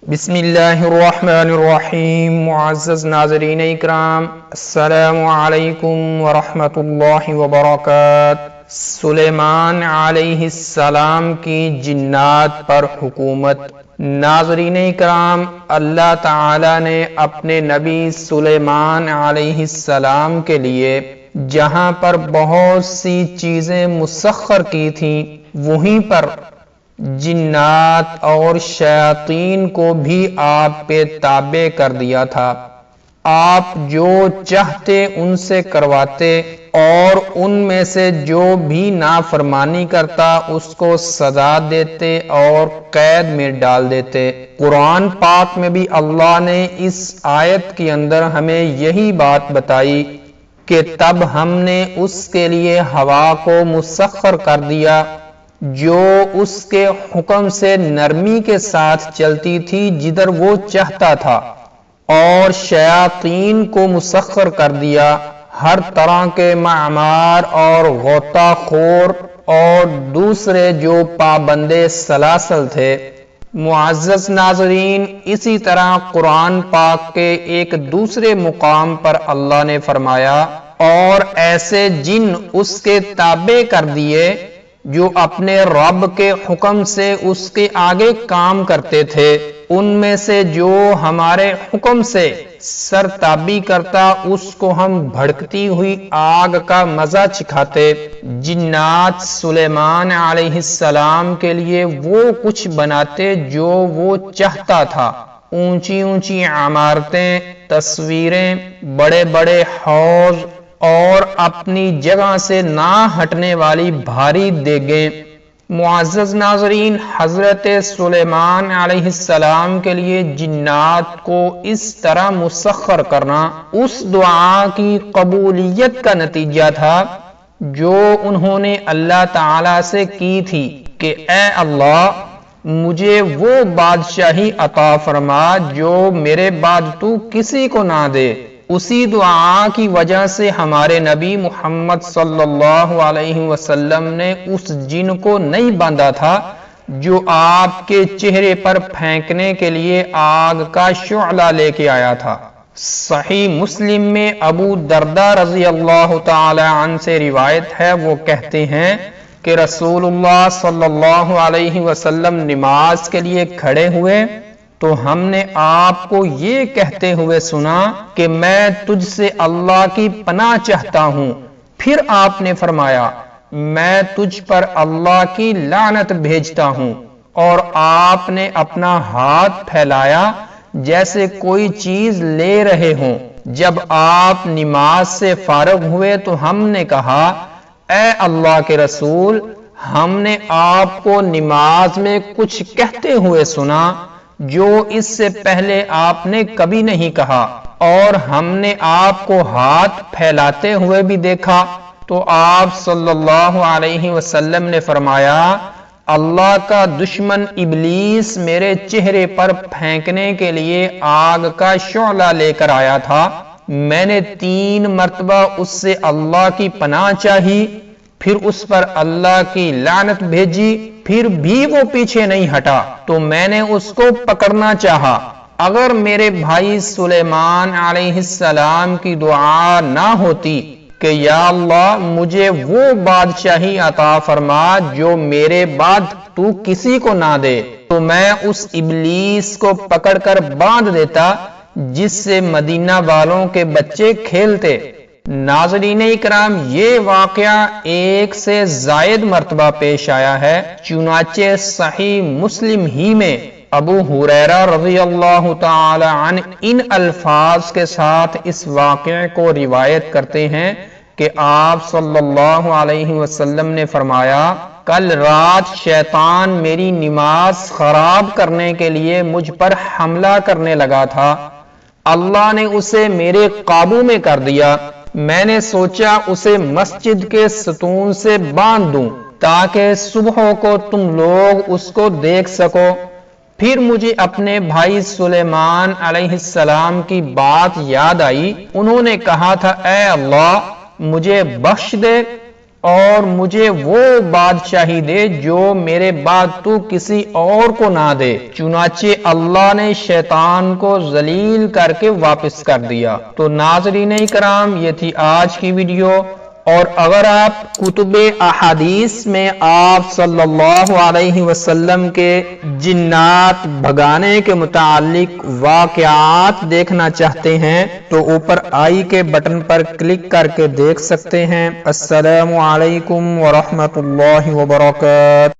بسم اللہ الرحمن الرحیم۔ معزز ناظرین اکرام، السلام علیکم ورحمۃ اللہ وبرکاتہ۔ سلیمان علیہ السلام کی جنات پر حکومت۔ ناظرین اکرام، اللہ تعالی نے اپنے نبی سلیمان علیہ السلام کے لیے جہاں پر بہت سی چیزیں مسخر کی تھیں، وہیں پر جنات اور شیاطین کو بھی آپ پہ تابع کر دیا تھا۔ آپ جو چاہتے ان سے کرواتے اور ان میں سے جو بھی نافرمانی کرتا اس کو سزا دیتے اور قید میں ڈال دیتے۔ قرآن پاک میں بھی اللہ نے اس آیت کے اندر ہمیں یہی بات بتائی کہ تب ہم نے اس کے لیے ہوا کو مسخر کر دیا جو اس کے حکم سے نرمی کے ساتھ چلتی تھی جدھر وہ چاہتا تھا، اور شیاطین کو مسخر کر دیا ہر طرح کے معمار اور غوطہ خور اور دوسرے جو پابندے سلاسل تھے۔ معزز ناظرین، اسی طرح قرآن پاک کے ایک دوسرے مقام پر اللہ نے فرمایا، اور ایسے جن اس کے تابع کر دیے جو اپنے رب کے حکم سے اس کے آگے کام کرتے تھے، ان میں سے جو ہمارے حکم سے سرتابی کرتا اس کو ہم بھڑکتی ہوئی آگ کا مزہ چکھاتے۔ جنات سلیمان علیہ السلام کے لیے وہ کچھ بناتے جو وہ چاہتا تھا، اونچی اونچی عمارتیں، تصویریں، بڑے بڑے حوض اور اپنی جگہ سے نہ ہٹنے والی بھاری دیگیں۔ معزز ناظرین، حضرت سلیمان علیہ السلام کے لیے جنات کو اس طرح مسخر کرنا اس دعا کی قبولیت کا نتیجہ تھا جو انہوں نے اللہ تعالی سے کی تھی کہ اے اللہ، مجھے وہ بادشاہی عطا فرما جو میرے بعد تو کسی کو نہ دے۔ اسی دعا کی وجہ سے ہمارے نبی محمد صلی اللہ علیہ وسلم نے اس جن کو نہیں باندھا تھا جو آپ کے چہرے پر پھینکنے کے لیے آگ کا شعلہ لے کے آیا تھا۔ صحیح مسلم میں ابو درداء رضی اللہ تعالی عنہ سے روایت ہے، وہ کہتے ہیں کہ رسول اللہ صلی اللہ علیہ وسلم نماز کے لیے کھڑے ہوئے تو ہم نے آپ کو یہ کہتے ہوئے سنا کہ میں تجھ سے اللہ کی پناہ چاہتا ہوں۔ پھر آپ نے فرمایا میں تجھ پر اللہ کی لعنت بھیجتا ہوں، اور آپ نے اپنا ہاتھ پھیلایا جیسے کوئی چیز لے رہے ہوں۔ جب آپ نماز سے فارغ ہوئے تو ہم نے کہا اے اللہ کے رسول، ہم نے آپ کو نماز میں کچھ کہتے ہوئے سنا جو اس سے پہلے آپ نے کبھی نہیں کہا، اور ہم نے آپ کو ہاتھ پھیلاتے ہوئے بھی دیکھا۔ تو آپ صلی اللہ علیہ وسلم نے فرمایا اللہ کا دشمن ابلیس میرے چہرے پر پھینکنے کے لیے آگ کا شعلہ لے کر آیا تھا، میں نے 3 مرتبہ اس سے اللہ کی پناہ چاہی، پھر اس پر اللہ کی لعنت بھیجی، پھر بھی وہ پیچھے نہیں ہٹا تو میں نے اس کو پکڑنا چاہا۔ اگر میرے بھائی سلیمان علیہ السلام کی دعا نہ ہوتی کہ یا اللہ مجھے وہ بادشاہی عطا فرما جو میرے بعد تو کسی کو نہ دے، تو میں اس ابلیس کو پکڑ کر باندھ دیتا جس سے مدینہ والوں کے بچے کھیلتے۔ ناظرین اکرام، یہ واقعہ 1 سے زائد مرتبہ پیش آیا ہے، چنانچہ صحیح مسلم ہی میں ابو ہریرہ رضی اللہ تعالی عنہ ان الفاظ کے ساتھ اس واقعے کو روایت کرتے ہیں کہ آپ صلی اللہ علیہ وسلم نے فرمایا کل رات شیطان میری نماز خراب کرنے کے لیے مجھ پر حملہ کرنے لگا تھا، اللہ نے اسے میرے قابو میں کر دیا۔ میں نے سوچا اسے مسجد کے ستون سے باندھ دوں تاکہ صبح کو تم لوگ اس کو دیکھ سکو۔ پھر مجھے اپنے بھائی سلیمان علیہ السلام کی بات یاد آئی، انہوں نے کہا تھا اے اللہ مجھے بخش دے اور مجھے وہ بادشاہی دے جو میرے بعد تو کسی اور کو نہ دے۔ چنانچہ اللہ نے شیطان کو ذلیل کر کے واپس کر دیا۔ تو ناظرین اکرام، یہ تھی آج کی ویڈیو، اور اگر آپ کتب احادیث میں آپ صلی اللہ علیہ وسلم کے جنات بھگانے کے متعلق واقعات دیکھنا چاہتے ہیں تو اوپر آئی کے بٹن پر کلک کر کے دیکھ سکتے ہیں۔ السلام علیکم ورحمۃ اللہ وبرکاتہ۔